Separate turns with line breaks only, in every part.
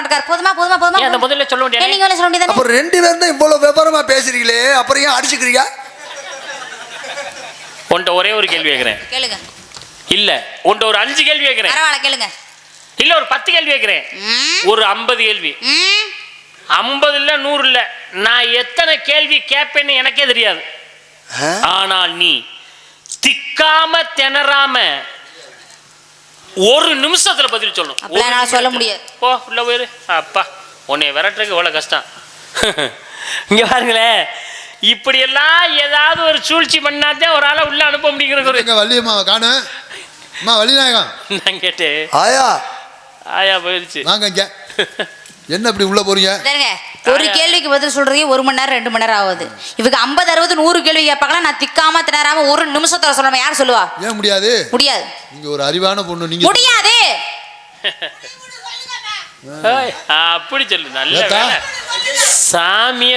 மாட்டார். போதுமா போதுமா போதுமா.
அந்த முதல்ல சொல்ல வேண்டியது
நீங்க சொல்ல வேண்டியது.
அப்ப ரெண்டு பேரும் தான் இவ்வளவு விவரமா பேசுறீங்களே, அப்புறம் ஏன் அடிச்சுக்கிறீங்க?
உன்ட்ட ஒரே ஒரு கேள்வி கேட்கிறேன்.
கேளுங்க.
இல்ல உன்ட்ட ஒரு 5 கேள்வி கேட்கிறேன்.
பரவாயில்ல கேளுங்க.
இல்ல ஒரு 10 கேள்வி கேட்கிறேன். ஒரு 50 கேள்வி. 50 இல்ல 100 இல்ல, நான் எத்தனை கேள்வி கேட்பேன்னு எனக்கே தெரியாது. ஆனால் நீ திக்காம திணறாம ஒரு நிமிஷத்துல பதில் சொல்லணும்.
அப்பலாம் நான் சொல்ல முடியாது.
போ உள்ள போயிரு. அப்பா உன்னை விரட்டுறதுக்கு எவ்வளவு கஷ்டம். இங்க பாருங்களேன், இப்படி எல்லாம் ஏதாவது ஒரு சூழ்ச்சி பண்ணாதான் ஒரு ஆளை உள்ள அனுப்ப முடியுங்கிற.
வள்ளியம்மாவை காணு. அம்மா வள்ளிநாயகம்.
நான் கேட்டேன்.
ஆயா
ஆயா போயிருச்சு.
வாங்க இங்க. என்ன இப்படி உள்ள போறீங்க?
ஒரு கேள்விக்கு பதில் சொல்றீங்க 1 மணி நேரம் 2 மணி நேரம் ஆகுது. இவங்க 50 60 100 கேள்வி கேட்பாங்களா? நான் திக்காம திணறாம ஒரு நிமிஷத்துல சொல்லணும். யார் சொல்லுவா?
ஏன் முடியாது?
முடியாது.
நீங்க ஒரு அறிவான பொண்ணு. நீங்க
முடியாது.
அப்படி சொல்லு. நல்ல சாமிய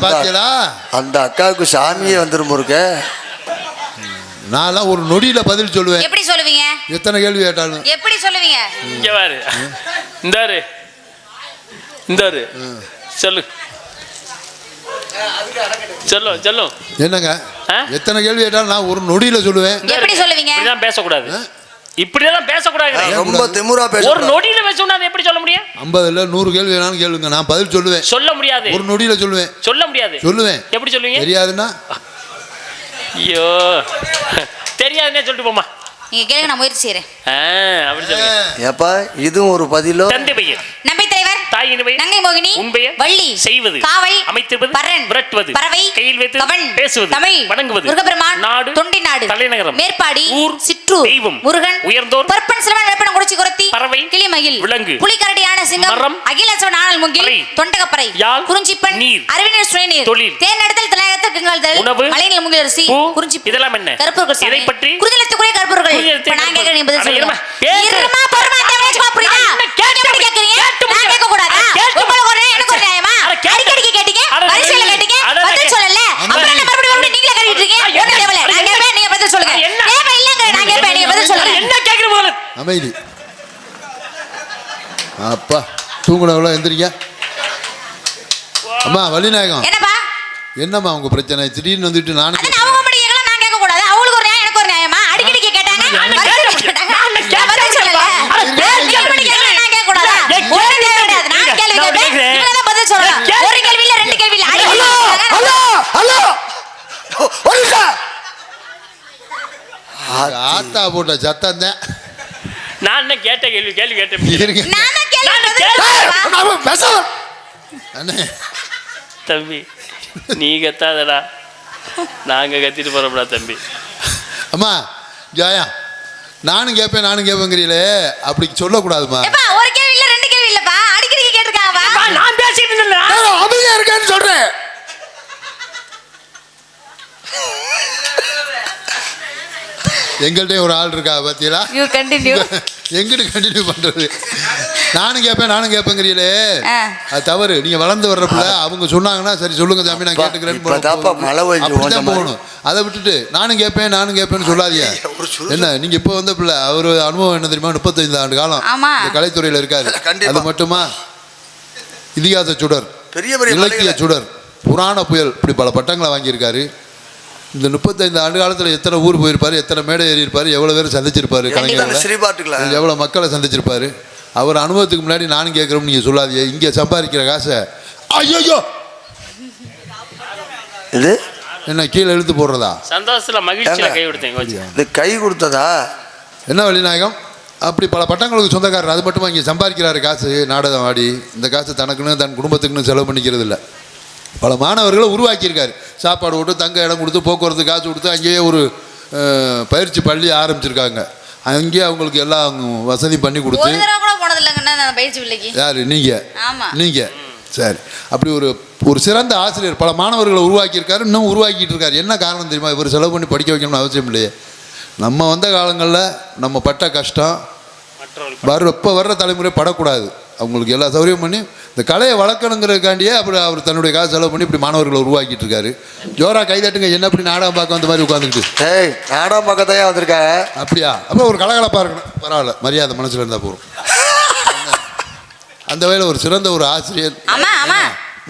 பாத்தீங்களா?
அந்த அக்காவுக்கு சாமியே வந்துரும் இருக்க.
நான் ஒரு நொடியில பதில் சொல்லுவேன்.
எப்படி சொல்லுவீங்க?
எத்தனை கேள்வி கேட்டாலும்
எப்படி சொல்லுவீங்க?
இங்க பாரு, இந்தாரு இந்தாரு சொல்லு சொல்லும் சொல்லும்.
என்னங்க எத்தனை கேள்வி கேட்டாலும் நான் ஒரு நொடியில சொல்லுவேன்.
எப்படி சொல்லுவீங்க?
இப்படிதான் பேசக்கூடாது. இப்படிதான் பேசக்கூடாது.
ரொம்ப திமிரா பேச.
ஒரு நொடியில பேசணும். அது எப்படி சொல்ல முடியும்?
50 இல்ல 100 கேள்வி வேணாலும் கேளுங்க, நான் பதில் சொல்லுவேன்.
சொல்ல முடியாது.
ஒரு நொடியில சொல்லுவேன்.
சொல்ல முடியாது.
சொல்லுவேன்.
எப்படி சொல்லுவீங்க?
தெரியாதுன்னா
ஐயோ தெரியாதுன்னே சொல்லிட்டு போமா.
நீங்க கேளுங்க, நான் முயற்சி செய்றேன்.
அப்படி சொல்லுங்க.
ஏப்பா இதுவும் ஒரு பதிலோ?
தந்தை பெயர்,
நம்பி தலைவர்,
தாயின் பெயர்,
நங்கை மோகினி,
உன் பெயர்,
வள்ளி,
செய்வது,
காவல்,
அமைத்திருப்பது,
பரன்,
விரட்டுவது,
பறவை,
கையில் வைத்து
கவன்,
பேசுவது,
தமிழ்,
வணங்குவது,
முருகப்பெருமான்,
நாடு,
தொண்டி நாடு,
தலைநகரம்,
மேற்பாடி,
ஊர்,
சிற்றூர்,
தெய்வம்,
முருகன்,
உயர்ந்தோர்,
பற்பன் சிலவன் வேப்பனம் குடிச்சி குரத்தி,
பறவை,
கிளிமயில்,
விலங்கு,
புலிகரடியான சிங்கம்,
மரம்,
அகிலசவன் ஆனல் முகில், தொண்டகப்பறை,
யாழ்,
குறிஞ்சிப்பன்,
நீர்,
அறிவினர் சுனைநீர்,
தொழில்,
தேனெடுத்தல் தலையகத்தில் கிங்கள்தல்,
உணவு,
மலைநில முகில் அரிசி, குறிஞ்சி
இதெல்லாம் என்ன?
கருப்பூர்கள்
இதை பற்றி
குறிஞ்சிலத்துக்குரிய கருப்பூர்கள். இப்ப நான் கேக்குறேன், நீ பதில் சொல்லுங்க. இருமா பொறுமா தேவச்சுமா புரியுதா? கேட்டு கேக்குறீங்க, நான் கேட்க கூடாதா? உங்களுக்கு ஒரு எனக்கு ஒரு நியாயமா? அடிக்கடி கேட்டீங்க, வரிசையில கேட்டீங்க, பதில் சொல்லல. அப்புறம் என்ன மறுபடியும் நீங்களே கேட்டிட்டு இருக்கீங்க? ஒண்ணு தேவல. நான் கேப்பேன், நீங்க பதில் சொல்லுங்க. தேவ இல்லங்க, நான் கேப்பேன், நீங்க பதில் சொல்லுங்க.
என்ன கேக்குற போல?
அமைதி. அப்பா தூங்குனவள எந்திரிங்க. அம்மா வள்ளிநாயகம்.
என்னப்பா?
என்னம்மா உங்க பிரச்சனை? திடீர்னு வந்துட்டு நானே
அத அவங்க மட்டும் கேட்கலாம், நான் கேட்க கூடாது. அவங்களுக்கு ஒரு நியாயம், எனக்கு ஒரு நியாயமா? அடிக்கடி கேட்டாங்க, பதில் சொல்லல. கேள்வி கேட்கலாம், நான் கேட்க கூடாதா? ஒரு கேள்வி கிடையாது, நான் கேள்வி கேட்பேன், நீங்க தான் பதில் சொல்லலாம். ஒரு கேள்வி இல்ல, 2 கேள்வி இல்ல.
ஹலோ ஹலோ ஹலோ ஒருங்க.
ஆத்தா போட்ட சத்தம் தான்.
நான் என்ன கேட்ட கேள்வி கேட்டேன்.
நான் தான் கேள்வி
பேச.
அண்ணே
தம்பி நீ கத்தாதடா, நாங்க கத்திட்டு போறோம்டா தம்பி.
அம்மா ஜாயா, நானும் கேட்பேங்கிறீங்களே, அப்படி சொல்லக்கூடாதுமா.
ஒரு கேள்வி இல்ல, 2 கேள்வி இல்லப்பா, அடிக்கடி கேட்டிருக்காவா?
நான் பேசிட்டு இருந்தேன்,
அமைதியா இருக்கேன்னு சொல்றேன்.
எங்கள்கிட்ட ஒரு ஆள் இருக்கா பாத்தீங்களா?
You continue.
எங்கிட்டு கண்டினியூ பண்றது? நானும் கேட்பேங்கிறீங்களே, அது தவறு. நீங்க வளர்ந்து வர்றப்பல அவங்க சொன்னாங்கன்னா சரி சொல்லுங்க தம்பி, நான் கேட்டுக்கிறேன்னு போகணும். அதை விட்டுட்டு நானும் கேட்பேன்னு சொல்லாதீங்க. என்ன நீங்க இப்ப வந்த பிள்ளை, அவரு அனுபவம் என்ன தெரியுமா? 35 ஆண்டு காலம் இந்த கலைத்துறையில இருக்காரு. அது மட்டுமா? இதிகாச சுடர், இலக்கிய சுடர், புராண புயல், இப்படி பல பட்டங்களை வாங்கியிருக்காரு. இந்த 35 ஆண்டு காலத்தில் எத்தனை ஊர் போயிருப்பாரு, எத்தனை மேடை ஏறி இருப்பாரு, எவ்வளவு பேர் சந்திச்சிருப்பாரு, கலைஞர்கள் எவ்வளவு மக்களை சந்திச்சிருப்பாரு. அவர் அனுபவத்துக்கு முன்னாடி நானும் கேட்குறோம் நீங்க சொல்லாதீங்க. இங்க சம்பாதிக்கிற காசை ஐயோ
இது
என்ன கீழே இழுத்து போடுறதா?
சந்தோஷத்துல மகிழ்ச்சியில கை கொடுத்தேங்க.
இது கை கொடுத்ததா?
என்ன வள்ளிநாயகம், அப்படி பல பட்டங்களுக்கு சொந்தக்காரர். அது மட்டுமா இங்கே சம்பாதிக்கிறாரு காசு, நாடகம் ஆடி இந்த காசு தனக்குன்னு தன் குடும்பத்துக்குன்னு செலவு பண்ணிக்கிறது இல்லை. பல மாணவர்களை உருவாக்கியிருக்காரு. சாப்பாடு போட்டு, தங்க இடம் கொடுத்து, போக்குவரத்து காசு கொடுத்து, அங்கேயே ஒரு பயிற்சி பள்ளி ஆரம்பிச்சிருக்காங்க. அங்கேயே அவங்களுக்கு எல்லாம் வசதி பண்ணி கொடுத்து. யாரு நீங்க? சரி, அப்படி ஒரு சிறந்த ஆசிரியர் பல மாணவர்களை உருவாக்கியிருக்காரு, இன்னும் உருவாக்கிட்டு இருக்காரு. என்ன காரணம் தெரியுமா? இவர் செலவு பண்ணி படிக்க வைக்கணும்னு அவசியம் இல்லையே. நம்ம வந்த காலங்களில் நம்ம பட்ட கஷ்டம் வர்ற தலைமுறை படக்கூடாது. அவங்களுக்கு எல்லா சௌகரியம் பண்ணி இந்த கலையை வளர்க்கணுங்கிறதுக்காண்டியே அப்புறம் அவர் தன்னுடைய காசு செலவு பண்ணி இப்படி மாணவர்களை உருவாக்கிட்டு இருக்காரு. ஜோரா கைதட்டுங்க. என்ன அப்படி நாடகம் பார்க்க வந்த மாதிரி உட்காந்துக்கிட்டு?
நாடகம் பார்க்கத்தையா வந்திருக்க?
அப்படியா? அப்போ ஒரு கலகலப்பாக இருக்கணும். பரவாயில்ல, மரியாதை மனசில் இருந்தால் போகிறோம். அந்த வகையில் ஒரு சிறந்த ஒரு ஆசிரியர்
ஆமா ஆமா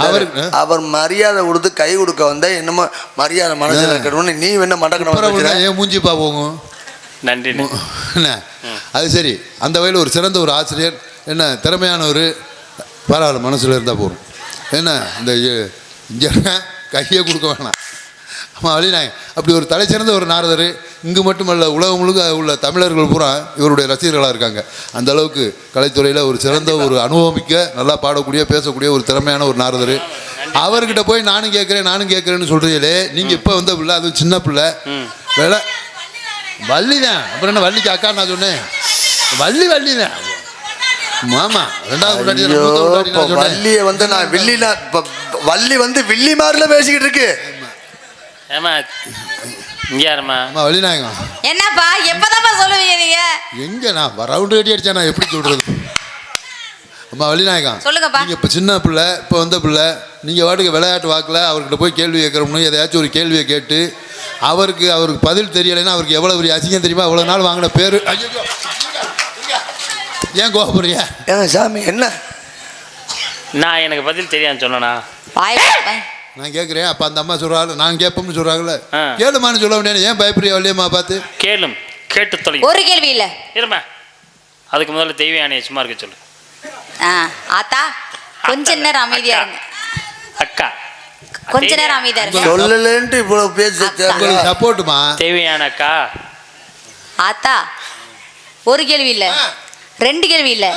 அவருக்கு
அவர் மரியாதை கொடுத்து கை கொடுக்க வந்தா என்னமோ மரியாதை மனசுல இருக்கணும்னு நீ என்ன மண்டக்கணும்
ஏன் மூஞ்சி போகும்.
நன்றி.
என்ன அது சரி, அந்த வகையில் ஒரு சிறந்த ஒரு ஆசிரியர், என்ன திறமையானவர், பரவாயில்ல மனசில் இருந்தால் போகும். என்ன இந்த இங்கே கையை கொடுக்க வேணாம். ஆமாம் வழிநாயகம் அப்படி ஒரு தலை சிறந்த ஒரு நாரதர். இங்கு மட்டுமல்ல உலகம் முழுக்க உள்ள தமிழர்கள் பூரா இவருடைய ரசிகர்களாக இருக்காங்க. அந்த அளவுக்கு கலைத்துறையில் ஒரு சிறந்த ஒரு அனுபவமிக்க, நல்லா பாடக்கூடிய, பேசக்கூடிய ஒரு திறமையான ஒரு நாரதர். அவர்கிட்ட போய் நானும் கேட்குறேன்னு சொல்கிறீங்களே, நீங்கள் இப்போ வந்த பிள்ளை, அதுவும் சின்ன பிள்ளை, வேலை வள்ளி தான். அப்புறம் என்ன வள்ளிக்கு அக்கா நான் சொன்னேன், வள்ளி தான். மாமா ரெண்டாவது
வள்ளியை வந்து நான் வில்லினா வள்ளி வந்து வில்லி மாதிரில பேசிக்கிட்டு இருக்கு.
ஏமா இங்க யாருமா
வள்ளிநாயகம்
என்னப்பா எப்பதான்ப்பா சொல்லுவீங்க நீங்க?
எங்க நான் ரவுண்டு கட்டி அடிச்சா நான் எப்படி சொல்றது? அம்மா வள்ளிநாயகம்
சொல்லுங்கப்பா.
நீங்க இப்ப சின்ன பிள்ளை, இப்ப வந்த பிள்ளை, நீங்க வாட்டுக்கு விளையாட்டு வாக்குல அவர்கிட்ட போய் கேள்வி கேட்கறோம்னு எதையாச்சும் ஒரு கேள்வியை கேட்டு அவருக்கு பதில் தெரியலைன்னா அவருக்கு எவ்வளவு பெரிய அசிங்கம் தெரியுமா? அவ்வளவு நாள் வாங்கின பேரு. ஏன் கோபப்படுறியா?
ஏங்க சாமி என்ன
நான் எனக்கு பதில் தெரியான்னு சொன்னா
நான் கேட்குறேன். அப்போ அந்த அம்மா சொல்கிறாங்க, நான் கேட்போம்னு சொல்கிறாங்கல்ல, கேளுமான்னு சொல்ல வேண்டிய ஏன் பயப்படுறியா? வள்ளியம்மா பார்த்து
கேளும், கேட்டு தொலை.
ஒரு கேள்வி இல்லை
இருமா, அதுக்கு முதல்ல தெய்வ யானையை சும்மா இருக்க சொல்லு.
ஆத்தா கொஞ்ச நேரம் அமைதியா இருங்க.
அக்கா
கொஞ்ச நேரம் அமைதியா இருங்க.
சொல்லலன்ட்டு இவ்வளவு பேச
சப்போர்ட்டுமா
தேவையான அக்கா.
ஆத்தா ஒரு கேள்வி இல்லை, ரெண்டு கேள்வி இல்லை,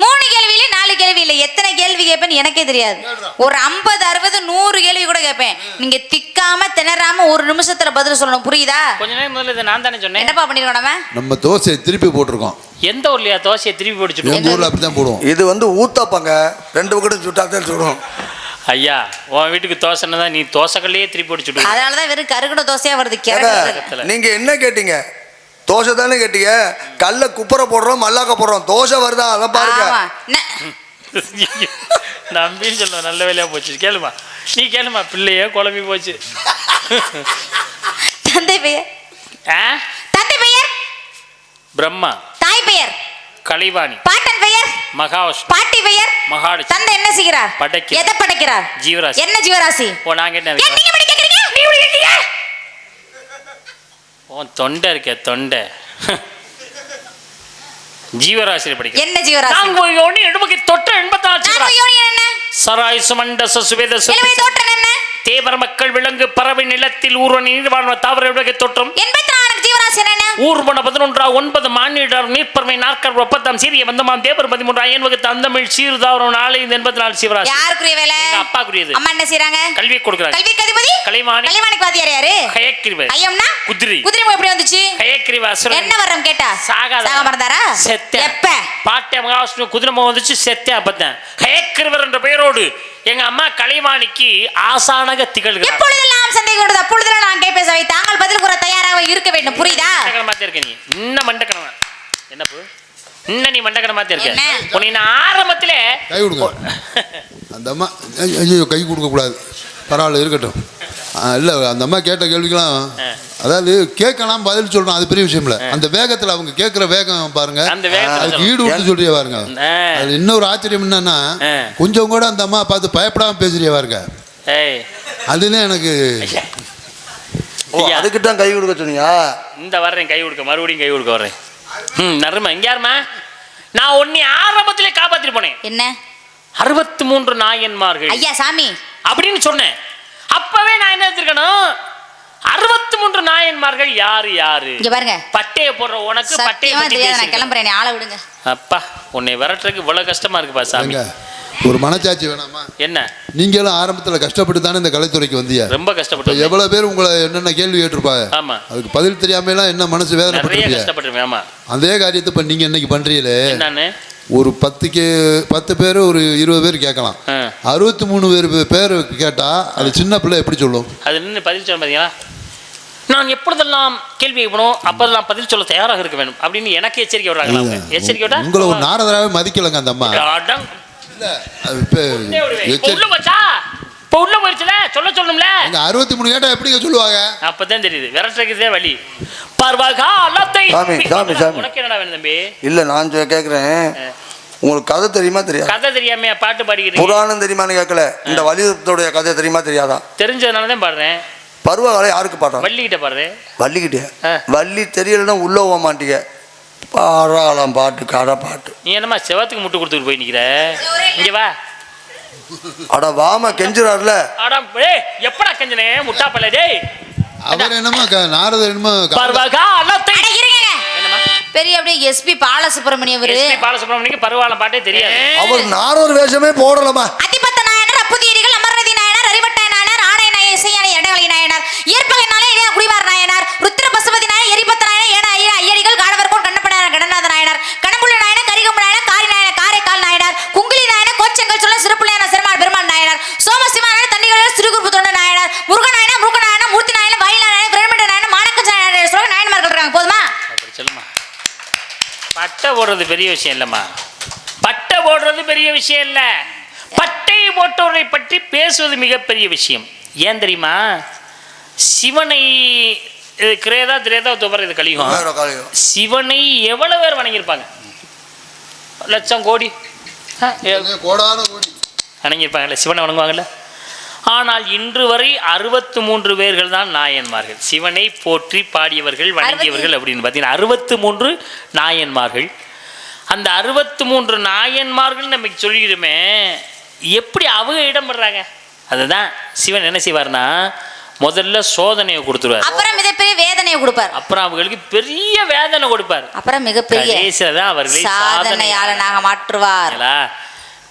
3 கேள்வி இல்லை, 4 கேள்வி இல்லை, எத்தனை கேள்வி கேட்பேன்னு எனக்கே தெரியாது. ஒரு 50, 60, 100 கேள்வி கூட கேட்பேன். நீங்க திக்காம திணறாம ஒரு நிமிஷத்துல பதில் சொல்லணும், புரியுதா?
கொஞ்ச நேரம் முதல்ல இதை நான் தானே சொன்னேன்.
என்னப்பா பண்ணிருக்கோம்?
நம்ம தோசையை திருப்பி போட்டிருக்கோம்.
எந்த ஊர்லயா தோசையை திருப்பி போட்டுச்சுட்டோம்?
எங்க ஊர்ல அப்படிதான் போடுவோம்.
இது வந்து ஊத்தாப்பாங்க, 2 பக்கெட்டும் சுட்டாதான் சுடும்.
ஐயா உன் வீட்டுக்கு தோசைன்னு தான் நீ தோசைக்கல்லையே திருப்பி போட்டுச்சுட்டு.
அதனாலதான் வெறும் கருகுட தோசையா வருது.
நீங்க என்ன கேட்டீங்க? தோசை தானே கேட்டீங்க. கல்ல குப்பரை போடுறோம், மல்லாக்க போடுறோம், தோசை வருதா அதை பாருங்க.
நம்பின்னு சொல்லுவோம். நல்ல வேலையா போச்சு. கேளுமா, நீ கேளுமா. பிள்ளையே குழம்பி போச்சு.
தந்தை பெயர்? தந்தை பெயர்
பிரம்மா.
தாய் பெயர்?
கலைவாணி.
பாட்டன் பெயர்?
மகாவிஷ்ணு.
பாட்டி பெயர்?
மகாலட்சுமி.
தந்தை என்ன செய்கிறார்?
படைக்கிறார்.
எதை படைக்கிறார்?
ஜீவராசி.
என்ன ஜீவராசி?
ஓ நான் கேட்டேன்.
நீங்க இப்படி கேக்குறீங்க? நீ இப்படி கேக்குறீங்க?
ஓ தொண்டை இருக்கே தொண்டை. ஜீவராசியில் படிக்க.
என்ன ஜீவராசி?
நாங்க யோனி எடுமக்கு தொற்ற 84 ஜீவராசி.
யோனி என்ன?
சராய் சுமண்ட சுவேத
இலவை தோற்றம் என்ன?
தேவர் மக்கள் விலங்கு பறவை நிலத்தில் ஊர்வன நீர்வாழ்வ தாவர விலகை தோற்றம்.
84 ஜீவராசி என்ன? ஊர்வன
11 9 மானிடர் நீர்ப்பறவை நாற்கர் 30 சீரிய வந்தமாம் தேவர் 13 அயன் வகுத்து அந்தமிழ் சீர்தாவரம் 4 84 ஜீவராசி.
யாருக்குரிய வேலை?
அப்பாக்குரியது.
அம்மா என்ன செய்றாங்க?
கல்வி கொடுக்கறாங்க.
கல்வி அதிபதி
கலைவாணி.
கலைவாணிக்கு வாதியார் யாரு?
கயக்கிரிவர்.
ஐயம்னா
குதிரை.
குதிரை எப்படி வந்துச்சு?
கயக்கிரிவர் அசுரன்.
என்ன வரம் கேட்டா?
சாக
மறந்தாரா?
செத்த.
எப்ப?
பாட்டை மகாவிஷ்ணு குதிரை முகம் வந்துச்சு, செத்த அப்பதான். கயக்கிரிவர் என்ற பெயரோடு எங்க அம்மா கலைவாணிக்கு ஆசானாக திகழ்கிறார்.
எப்பொழுதெல்லாம் சந்தேகம் வருது அப்பொழுதெல்லாம் நான் கேட்பேன் சவை. தாங்கள் பதில் கூற தயாராக இருக்க வேண்டும், புரியுதா?
மண்டக்கணமாத்தே இருக்க நீ. இன்னும் மண்டக்கணமா என்னப்பு? இன்னும் நீ மண்டக்கணமாத்தே இருக்க. உன்னை நான் ஆரம்பத்திலே
கை கொடுங்க. அந்த அம்மா ஐயோ கை கொடுக்க கூடாது, பரவாயில்ல இருக்கட்டும். இல்லை அந்த அம்மா கேட்ட கேள்விக்கெல்லாம் அதாவது கேட்கலாம் பதில் சொல்லணும், அது பெரிய விஷயம் இல்லை. அந்த வேகத்தில் அவங்க கேட்குற வேகம் பாருங்க, அதுக்கு ஈடு விட்டு சொல்றிய பாருங்க. அது இன்னொரு ஆச்சரியம் என்னன்னா, கொஞ்சம் கூட அந்த அம்மா பார்த்து பயப்படாம பேசுறிய பாருங்க. அதுதான் எனக்கு.
அதுக்கு தான் கை கொடுக்க சொன்னியா?
இந்த வர்றேன் கை கொடுக்க, மறுபடியும் கை கொடுக்க வர்றேன். நறுமா இங்க யாருமா? நான் உன்னை ஆரம்பத்திலே காப்பாத்திட்டு போனேன்.
என்ன?
63 நாயன்மார்கள்
ஐயா சாமி
அப்படின்னு சொன்னேன். அப்பவே நான் என்ன எடுத்துக்கணும்? 63 நாயன்மார்கள் யாரு யாரு?
இங்க பாருங்க,
பட்டைய போடுற உனக்கு பட்டைய பத்தி பேச.
நான் கிளம்புறேன், ஆளை விடுங்க.
அப்பா உன்னை விரட்டுறதுக்கு இவ்வளவு கஷ்டமா இருக்குப்பா சாமி.
ஒரு மனச்சாட்சி வேணாமா?
என்ன
நீங்களும் ஆரம்பத்தில் கஷ்டப்பட்டு தானே இந்த கலைத்துறைக்கு வந்தீங்க.
ரொம்ப கஷ்டப்பட்டு.
எவ்வளவு பேர் உங்களை என்னென்ன கேள்வி கேட்டிருப்பாங்க.
ஆமா,
அதுக்கு பதில் தெரியாம எல்லாம் என்ன மனசு வேதனை
கஷ்டப்பட்டு. ஆமா,
அதே காரியத்தை இப்ப நீங்க இன்னைக்கு பண்றீங்களே.
என்னன்னு
ஒரு 10 பேர் ஒரு 20 பேர் கேட்கலாம். 63 பேர் கேட்டா அது சின்ன பிள்ளை எப்படி சொல்லும்?
அது நின்று பதில் சொல்ல பாத்தீங்களா? நான் எப்பொழுதெல்லாம் கேள்வி கேட்கணும் அப்போதெல்லாம் பதில் சொல்ல தயாராக இருக்க வேண்டும் அப்படின்னு எனக்கு எச்சரிக்கை விடுறாங்க. எச்சரிக்கை விட்டா
உங்களை ஒரு நாரதராகவே மதிக்கலங்க அந்த அம்மா.
உள்ள போயிடுச்சுல சொல்ல சொல்லணும்ல.
63 கேட்டா எப்படிங்க சொல்லுவாங்க?
அப்பதான் தெரியுது விரட்டுறதுக்கே வழி. பர்வகாலத்தை உனக்கு என்னடா வேணும் தம்பி?
இல்ல நான் கேட்கிறேன், உங்களுக்கு கதை தெரியுமா தெரியாது?
கதை தெரியாமையா பாட்டு பாடிக்கிறீங்க?
புராணம் தெரியுமான்னு கேட்கல, இந்த வலியுறுத்தோடைய கதை தெரியுமா தெரியாதா?
தெரிஞ்சதுனால தான் பாடுறேன்.
பருவகாலம் யாருக்கு பாடுறோம்?
வள்ளிக்கிட்ட பாடுறேன்.
வள்ளிக்கிட்டே? வள்ளி தெரியலன்னா உள்ள போக மாட்டீங்க. பாராளம் பாட்டு, கதை பாட்டு.
நீ என்னம்மா செவத்துக்கு முட்டு கொடுத்துட்டு போய் நிக்கிற? இங்க வா.
அட வாம கெஞ்சுறாருல.
அட ஏய் எப்படா கெஞ்சனே முட்டா பல்ல டேய்.
அவர் என்னமோ நாரதர் என்னமோ
பர்வகாலத்தை என்னம்மா
பெரிய அப்படியே எஸ்பி பாலசுப்ரமணியம் அவரு.
எஸ்பி பாலசுப்ரமணியனுக்கு பருவாலம் பாட்டே தெரியாது.
அவர் நாரதர் வேஷமே போடலமா.
அதிபத்த நாயனார், அப்புதியடிகள், அமர்நதி நாயனார், அறிவட்டாய நாயனார், ஆணை நாயர், இசையானை, இடவழி நாயனார், இயற்பகனாலே இளைய குடிவார் நாயனார், ருத்ர பசுபதி நாயர், எரிபத்த நாயனார், ஏன ஐயடிகள், காடவர்கோன், கண்ணப்பட கடநாத நாயனார், கணமுள்ள நாயனார், கரிகம்பு நாயனார், காரி நாயனார், காரைக்கால் நாயனார், குங்குலி நாயனார், கோச்சங்கள் சொல்ல சிறுப்புள்ளையான சிறுமாள் பெருமாள் நாயனார், சோமசிவாயனார், தண்ணிகள் சிறுகுறுப்பு தொண்ட நாயனார், முருகநாயனார், முருகநாயனார், மூர்த்தி நாயனார், வயல் நாயனார், பிரேமண்ட நாயனார், மாணக்க நாயனார் சொல்ல நாயன்மார்கள் இருக்காங்க. போதுமா?
அப்படி சொல்லுமா. பட்டை போடுறது பெரிய விஷயம் இல்லைம்மா. பட்டை போடுறது பெரிய விஷயம் இல்லை. பட்டை போட்டவரை பற்றி பேசுவது மிகப்பெரிய விஷயம். ஏன் தெரியுமா? சிவனை கிரேதா திரேதா துபர் இது கலியுகம். சிவனை எவ்வளவு பேர் வணங்கியிருப்பாங்க? லட்சம் கோடி வணங்கியிருப்பாங்கல்ல, சிவனை வணங்குவாங்கல்ல. ஆனால் இன்று வரை 63 பேர்கள் தான் நாயன்மார்கள். சிவனை போற்றி பாடியவர்கள், வணங்கியவர்கள் அப்படின்னு பார்த்தீங்கன்னா 63 நாயன்மார்கள். அந்த 63 நாயன்மார்கள் நமக்கு சொல்லிக்கிறோமே, எப்படி அவங்க இடம் பெறாங்க? அதுதான் சிவன் என்ன செய்வார்னா, முதல்ல சோதனையை கொடுத்துருவார்,
அப்புறம் மிகப்பெரிய வேதனையை கொடுப்பார்,
அப்புறம் அவங்களுக்கு பெரிய வேதனை கொடுப்பார்,
அப்புறம் மிகப்பெரிய
தான் அவர்களை
சாதனையாளனாக மாற்றுவார்.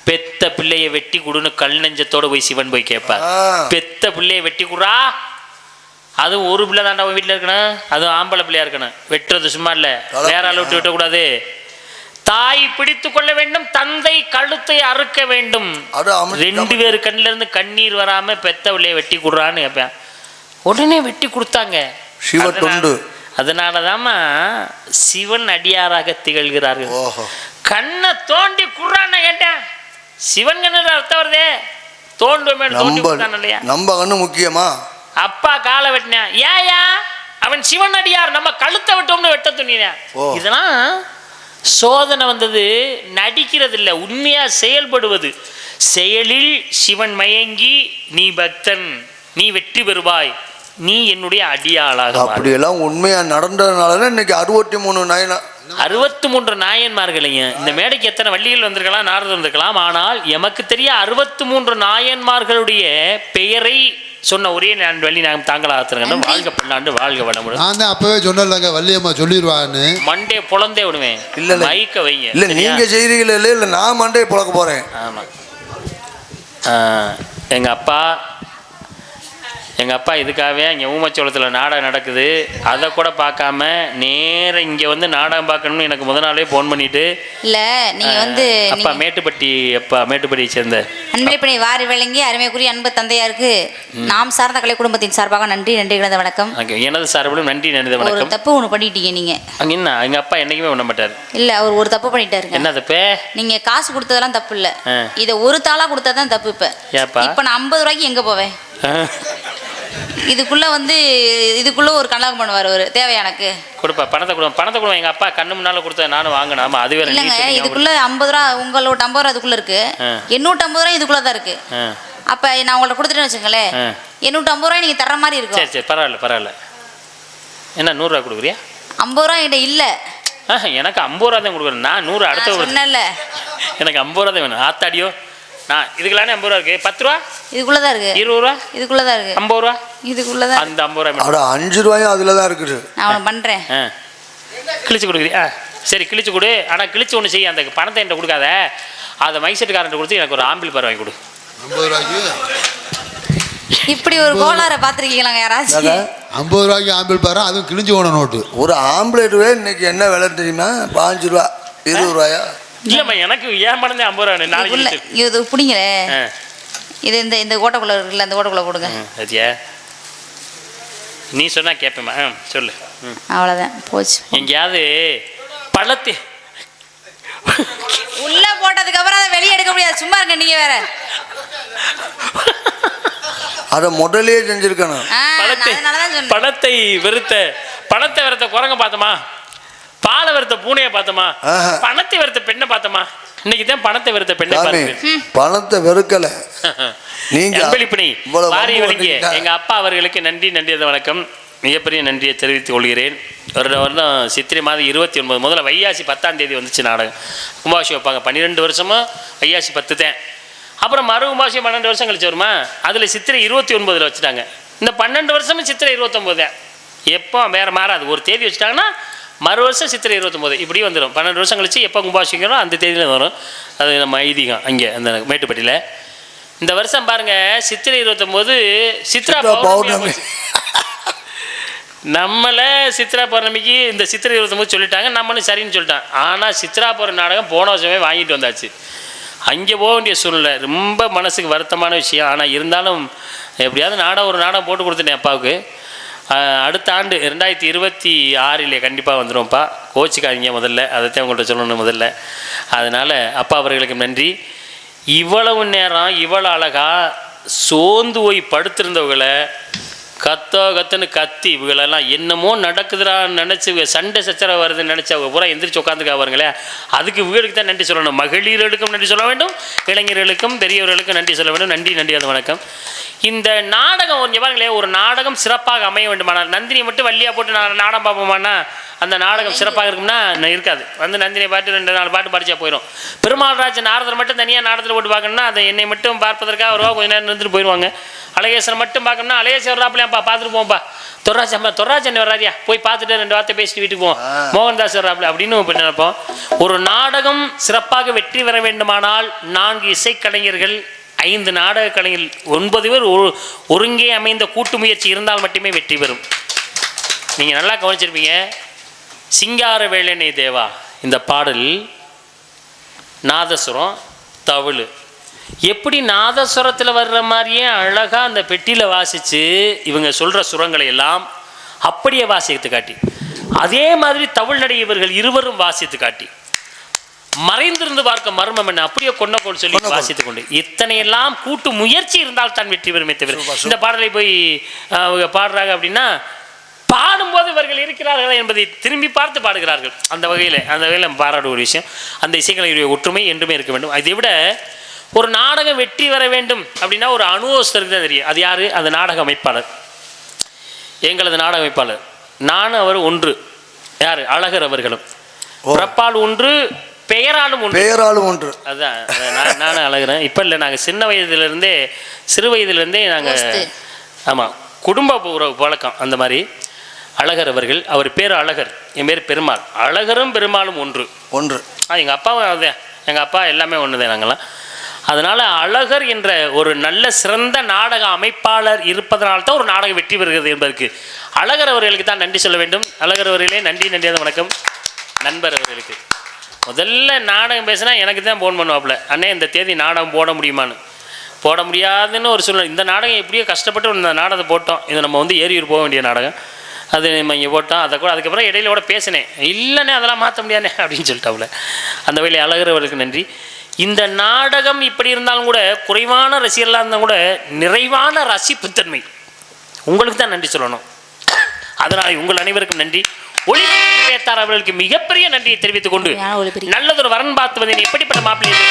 பெத்த பிள்ளைய வெட்டி கொடுன்னு கல் நெஞ்சத்தோட போய் சிவன் போய் கேட்பார். பெத்த பிள்ளைய வெட்டி கொடுறா, அதுவும் ஒரு பிள்ளை தாண்டா வீட்டில் இருக்கணும், அதுவும் ஆம்பளை பிள்ளையா இருக்கணும். வெட்டுறது சும்மா இல்லை, வேற ஆள் விட்டு வெட்டக்கூடாது. தாய் பிடித்து கொள்ள வேண்டும், தந்தை கழுத்தை அறுக்க வேண்டும். 2 பேர் கண்ணில இருந்து கண்ணீர் வராம பெத்த பிள்ளைய வெட்டி கொடுறான்னு கேட்பேன். உடனே வெட்டி கொடுத்தாங்க. அதனாலதாம்மா சிவன் அடியாராக திகழ்கிறார்கள். கண்ணை தோண்டி குடுறான்னு கேட்டேன். சிவன் கண்ணு அர்த்தம் வருதே, தோண்டுமே தோண்டி கொடுத்தான இல்லையா?
நம்ம கண்ணு முக்கியமா?
அப்பா காலை வெட்டினேன், ஏயா அவன் சிவன் அடியார், நம்ம கழுத்தை வெட்டோம்னு வெட்ட துணினேன். இதெல்லாம் சோதனை வந்தது, நடிக்கிறது இல்லை, உண்மையா செயல்படுவது. செயலில் சிவன் மயங்கி, நீ பக்தன், நீ வெற்றி பெறுவாய், நீ என்னுடைய அடியாளாக.
அப்படியெல்லாம் உண்மையா நடந்ததுனால இன்னைக்கு
63 நாயன்மார்களையும் இந்த மேடைக்கு எத்தனை வள்ளிகள் வந்திருக்கலாம், நாரதர் வந்திருக்கலாம். ஆனால் எமக்கு தெரிய 63 நாயன்மார்களுடைய பெயரை சொன்ன ஒரே வள்ளி நாங்கள் தாங்களாக வாழ்க பல்லாண்டு, வாழ்க வளமுடன்.
நான் தான் அப்பவே சொன்னேன்லங்க, வள்ளியம்மா சொல்லிடுவான்னு.
மண்டே புலந்தே விடுவேன்.
இல்ல மைக்க வைங்க. இல்ல நீங்க செய்றீங்களே, இல்ல நான் மண்டே புலக்க போறேன்.
ஆமா, எங்கள் அப்பா இதுக்காகவே இங்கே ஊமச்சோளத்தில் நாடகம் நடக்குது, அதை கூட பார்க்காம நேராக இங்கே வந்து நாடகம் பார்க்கணும்னு எனக்கு முதல் நாளே ஃபோன் பண்ணிட்டு.
இல்லை நீங்கள் வந்து
அப்பா மேட்டுப்பட்டியை சேர்ந்த
அன்பினை வாரி வழங்கி அருமைக்குரிய அன்பு தந்தையாருக்கு நாம் சார்ந்த கலை குடும்பத்தின் சார்பாக நன்றி கிடந்த வணக்கம்.
எனது சார்பிலும் நன்றி கிடந்த வணக்கம்.
ஒரு தப்பு ஒன்று பண்ணிட்டீங்க நீங்கள்.
அங்கே என்ன, எங்கள் அப்பா என்றைக்குமே பண்ண மாட்டார்.
இல்லை, அவர் ஒரு தப்பு பண்ணிட்டாரு.
என்ன தப்பு? நீங்கள்
காசு கொடுத்ததெல்லாம் தப்பு இல்லை, இதை ஒரு தாளாக கொடுத்தா தான் தப்பு. இப்போ நான் 50 ரூபாய்க்கு எங்கே போவேன்? இதுக்குள்ள ஒரு கணக்கு பண்ணுவார். ஒரு தேவை எனக்கு
கொடுப்பா, பணத்தை கொடுப்பா. எங்க அப்பா கண்ணு முன்னால கொடுத்த நானும் வாங்கினாமா, அது வேற
இல்லைங்க. இதுக்குள்ள 50 ரூபா, உங்களோட 50 ரூபா இதுக்குள்ள இருக்கு, 850 ரூபா இதுக்குள்ள தான் இருக்கு. அப்ப நான் உங்கள்ட்ட கொடுத்துட்டேன்னு வச்சுங்களேன், 850 ரூபாய் நீங்க தர்ற மாதிரி இருக்கும்.
சரி பரவாயில்ல. என்ன 100 ரூபா கொடுக்குறியா?
50 ரூபா என்கிட்ட இல்ல.
எனக்கு 50 ரூபா தான் கொடுக்குறேன். நான் 100 அடுத்த சொன்னேன்ல, எனக்கு 50 ரூபா தான் வேணும். ஆத்தாடியோ, நான் இதுக்குலானே 50 ரூபா இருக்கு. 10 ரூபா இதுக்குள்ளதான் இருக்கு, 20 ரூபா இதுக்குள்ளதான் இருக்கு, 50 ரூபா இதுக்குள்ளதான். அந்த 50 ரூபா 5 ரூபாயும் அதுலதான் இருக்குது. நான் ஒன்று பண்றேன், கிழிச்சு கொடுக்குறியா? சரி கிழிச்சு கொடு. ஆனால் கிழிச்சு ஒன்று செய்ய, அந்த பணத்தை என்கிட்ட கொடுக்காத, அதை மைசெட்டுக்காரன்ட்ட கொடுத்து எனக்கு ஒரு ஆம்பிள் பார் வாங்கி கொடு.
50 ரூபாய்க்கு
இப்படி ஒரு கோளாரை பார்த்துருக்கீங்களாங்க யாராச்சும்?
50 ரூபாய்க்கு ஆம்பிள் பாரு, அதுவும் கிழிஞ்சு போன நோட்டு. ஒரு
ஆம்பிளேட்டுவே இன்னைக்கு என்ன விலை தெரியுமா? 5 ரூபா 20 ரூபாயா?
இல்லம்மா, எனக்கு ஏன் பணம் 50 ரூபா. நாளைக்கு
இது பிடிங்களே, இது இந்த ஓட்டக்குள்ள இருக்குல்ல, அந்த ஓட்டக்குள்ள போடுங்க.
சரியா? நீ சொன்னா கேட்பேம்மா, சொல்லு.
அவ்வளோதான், போச்சு.
எங்கேயாவது பழத்தை
உள்ள போட்டதுக்கு அப்புறம் அதை வெளியே எடுக்க முடியாது. சும்மா இருங்க நீங்க வேற.
அதை முதலே செஞ்சிருக்கணும்.
பணத்தை வெறுத்த குரங்க பார்த்தோமா, பாலை வெறுத்த பூனையை பார்த்தோமா, பணத்தை வெறுத்த பெண்ணை பார்த்தோமா. இன்னைக்கு தான் பணத்தை வெறுத்த பெண்ணை பாருங்க.
பணத்தை வெறுக்கல நீங்க.
எங்க அப்பா அவர்களுக்கு நன்றி வணக்கம், மிகப்பெரிய நன்றியை தெரிவித்துக் கொள்கிறேன். வருடம் சித்திரை மாதம் 29 முதல்ல வைகாசி 10ஆம் தேதி வந்துச்சு நாடகம். கும்பாபிஷேகம் வைப்பாங்க. 12 வருஷமா வைகாசி 10 தான். அப்புறம் மறு கும்பாபிஷேகம் 12 வருஷம் கழிச்சு வருமா, அதில் சித்திரை 29 வச்சுட்டாங்க. இந்த 12 வருஷமும் சித்திரை 29 தான். எப்போ வேறு மாறாது. ஒரு தேதி வச்சுட்டாங்கன்னா மறு வருஷம் சித்திரை 29 இப்படி வந்துடும். 12 வருஷம் கழிச்சு எப்போ கும்பாபிஷேகம் அந்த தேதியில் வரும். அது நம்ம ஐதீகம் அங்கே அந்த மேட்டுப்பட்டியில். இந்த வருஷம் பாருங்கள், சித்திரை 29 சித்ரா பௌர்ணமி. நம்மளை சித்ரா பௌர்ணமிக்கு இந்த சித்திரை 29 சொல்லிட்டாங்க, நம்மளும் சரின்னு சொல்லிட்டான். ஆனால் சித்ரா பௌர்ணமி நாடகம் போன வருஷமே வாங்கிட்டு வந்தாச்சு. அங்கே போக வேண்டிய சூழ்நிலை, ரொம்ப மனசுக்கு வருத்தமான விஷயம். ஆனால் இருந்தாலும் எப்படியாவது ஒரு நாடகம் போட்டு கொடுத்துட்டேன் அப்பாவுக்கு. அடுத்த ஆண்டு 2026 கண்டிப்பாக வந்துடும்ப்பா, கோச்சிக்காதீங்க. முதல்ல அதைத்தான் உங்கள்கிட்ட சொல்லணும் முதல்ல. அதனால் அப்பா அவர்களுக்கு நன்றி. இவ்வளவு நேரம் இவ்வளோ அழகாக சோர்ந்து போய் படுத்திருந்தவங்களை கத்துன்னு கத்தி இவங்களெல்லாம் என்னமோ நடக்குதுடான்னு நினச்சி சண்டை சச்சரவு வருதுன்னு நினச்சி அவங்க பூரா எந்திரிச்சு உட்காந்துக்கா பாருங்களே. அதுக்கு இவங்களுக்கு தான் நன்றி சொல்லணும். மகளிர்களுக்கும் நன்றி சொல்ல வேண்டும், இளைஞர்களுக்கும் பெரியவர்களுக்கும் நன்றி சொல்ல வேண்டும். நன்றி அது வணக்கம். இந்த நாடகம் கொஞ்சம் பாருங்களேன், ஒரு நாடகம் சிறப்பாக அமைய வேண்டுமானால் நந்தினியை மட்டும் வள்ளியாக போட்டு நாடகம் பார்ப்போமானா அந்த நாடகம் சிறப்பாக இருக்கும்னா இருக்காது. வந்து நந்தினியை பாட்டு 2-4 பாட்டு படித்தா போயிடும். பெருமாள் ராஜ நாரதர் மட்டும் தனியாக நாடகத்தில் போட்டு பார்க்கணுன்னா அதை என்னை மட்டும் பார்ப்பதற்காக வருவா, கொஞ்சம் நேரம் இருந்துட்டு போயிடுவாங்க. அழகேஸ்வரன் மட்டும் பார்க்கணும்னா அழகேஸ்வரர் வராப்பிலையாப்பா பார்த்துட்டு போவோம்ப்பா. தொர்ராஜன் வர்றாரியா போய் பார்த்துட்டு 2 வார்த்தை பேசிட்டு வீட்டுக்கு போவோம். மோகன்தாஸ் வர்றாப்பில் அப்படின்னு நினைப்போம். ஒரு நாடகம் சிறப்பாக வெற்றி பெற வேண்டுமானால் 4 இசைக்கலைஞர்கள், 5 நாடக கலைஞர்கள், 9 பேர் ஒருங்கே அமைந்த கூட்டு முயற்சி இருந்தால் மட்டுமே வெற்றி பெறும். நீங்கள் நல்லா கவனிச்சிருப்பீங்க. சிங்கார வேளனை தேவா இந்த பாடல் நாதஸ்வரம் தவிழ் எப்படி நாதஸ்வரத்தில் வர்ற மாதிரியே அழகாக அந்த பெட்டியில் வாசித்து இவங்க சொல்கிற சுரங்களை எல்லாம் அப்படியே வாசித்து காட்டி, அதே மாதிரி தவிழ் நடை இவர்கள் இருவரும் வாசித்து காட்டி, மறைந்திருந்து பார்க்க மர்மம் என்ன அப்படியே கொண்டக்கோள் சொல்லி வாசித்துக் கொண்டு இத்தனையெல்லாம் கூட்டு முயற்சி இருந்தால் தான் வெற்றி பெறுமே தவிர இந்த பாடலை போய் அவங்க பாடுறாங்க அப்படின்னா பாடும்போது இவர்கள் இருக்கிறார்களா என்பதை திரும்பி பார்த்து பாடுகிறார்கள். அந்த வகையில் பாராட்ட ஒரு விஷயம். அந்த இசைக்கலைஞருடைய ஒற்றுமை என்றுமே இருக்க வேண்டும். அதை விட ஒரு நாடகம் வெற்றி பெற வேண்டும் அப்படின்னா ஒரு அனுபவஸ்தருக்கு தான் தெரியும். அது யார்? அந்த நாடக அமைப்பாளர். எங்களது நாடக அமைப்பாளர் நானும் அவர் ஒன்று. யார்? அழகர் அவர்களும். பிறப்பால் ஒன்று, பெயராலும் ஒன்று. அதுதான் நானும் அழகிறேன். இப்போ இல்லை, நாங்கள் சிறு வயதிலிருந்தே நாங்கள் ஆமாம் குடும்ப உறவு பழக்கம். அந்த மாதிரி அழகர் அவர்கள், அவர் பேர் அழகர், என் பேர் பெருமாள். அழகரும் பெருமாளும் ஒன்று. எங்கள் அப்பாவும் அதுதான், எங்கள் அப்பா எல்லாமே ஒன்று தான் நாங்களாம். அதனால் அழகர் என்ற ஒரு நல்ல சிறந்த நாடக அமைப்பாளர் இருப்பதனால்தான் ஒரு நாடகம் வெற்றி பெறுகிறது என்பதற்கு அழகர் அவர்களுக்கு தான் நன்றி சொல்ல வேண்டும். அழகர் அவர்களே நன்றியாத வணக்கம். நண்பர் அவர்களுக்கு முதல்ல நாடகம் பேசினா எனக்கு தான் ஃபோன் பண்ணுவாப்புல, அண்ணே இந்த தேதி நாடகம் போட முடியுமான்னு. போட முடியாதுன்னு ஒரு சூழ்நிலை. இந்த நாடகம் எப்படியோ கஷ்டப்பட்டு இந்த நாடகத்தை போட்டோம். இது நம்ம ஏரியூர் போக வேண்டிய நாடகம், அது நம்ம இங்கே போட்டோம். அதை கூட அதுக்கப்புறம் இடையில கூட பேசினேன், இல்லைண்ணே அதெல்லாம் மாற்ற முடியாதுண்ணே அப்படின்னு சொல்லிட்டாப்புல. அந்த வழியில் அழகர் அவர்களுக்கு நன்றி. இந்த நாடகம் இப்படி இருந்தாலும் கூட குறைவான ரசிகர்களாக இருந்தால் கூட நிறைவான ரசிப்புத்தன்மை உங்களுக்கு தான் நன்றி சொல்லணும். அதனால் உங்கள் அனைவருக்கும் நன்றி. ஒளிவேத்தார் அவர்களுக்கு மிகப்பெரிய நன்றியை தெரிவித்துக் கொண்டு நல்லதொரு வரன் பார்த்து வந்தேன். எப்படிப்பட்ட மாப்பிள்ளை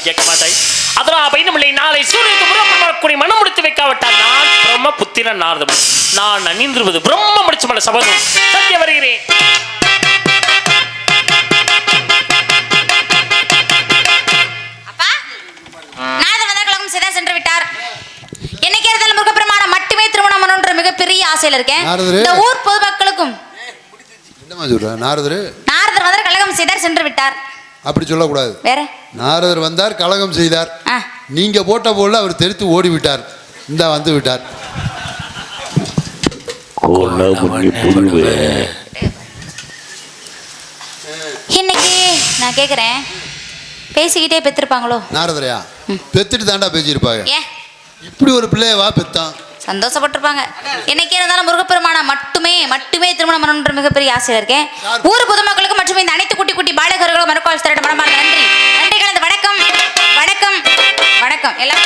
கேட்க மாட்டாய். அதனால் பயணமில்லை. நாளை சூரியனுக்கு புறப்படக்கூடிய மனம் முடித்து வைக்காவிட்டால் நான் பிரம்ம புத்திரன் நாரதம். நான் அணிந்திருவது பிரம்ம முடிச்சு மல சபதம். சத்திய வருகிறேன்.
ஆசையில இருக்கேன்.
நாரதரே.
இந்த ஊர் பொதுமக்களுக்கும்
என்னமா சொல்ற? நாரதர்
வந்து கலகம் செய்தார், சென்று விட்டார்.
அப்படி சொல்லக்கூடாது.
வேற
நாரதர் வந்தார், கலகம் செய்தார். நீங்க போட்ட போல அவர் தெரித்து ஓடி விட்டார். இந்த வந்து விட்டார்.
இன்னைக்கு நான் கேக்குறேன், பேசிக்கிட்டே பெத்திருப்பாங்களோ?
நாரதரையா பெத்துட்டு தாண்டா பேசியிருப்பாங்க.
ஏன்
இப்படி ஒரு பிள்ளையவா பெத்தான்?
சந்தோஷப்பட்டிருப்பாங்க. என்னைக்கு இருந்தாலும் முருகப்பெருமானா மட்டுமே திருமணம் பண்ணணுன்ற மிகப்பெரிய ஆசையில இருக்கேன். ஊர் பொதுமக்களுக்கு மற்றும் இந்த அனைத்து குட்டி குட்டி பாலகர்களும் மறுக்கால் தரட்டு மனமார்ந்த நன்றி. நன்றி கலந்து வணக்கம் வணக்கம் வணக்கம் எல்லாம்.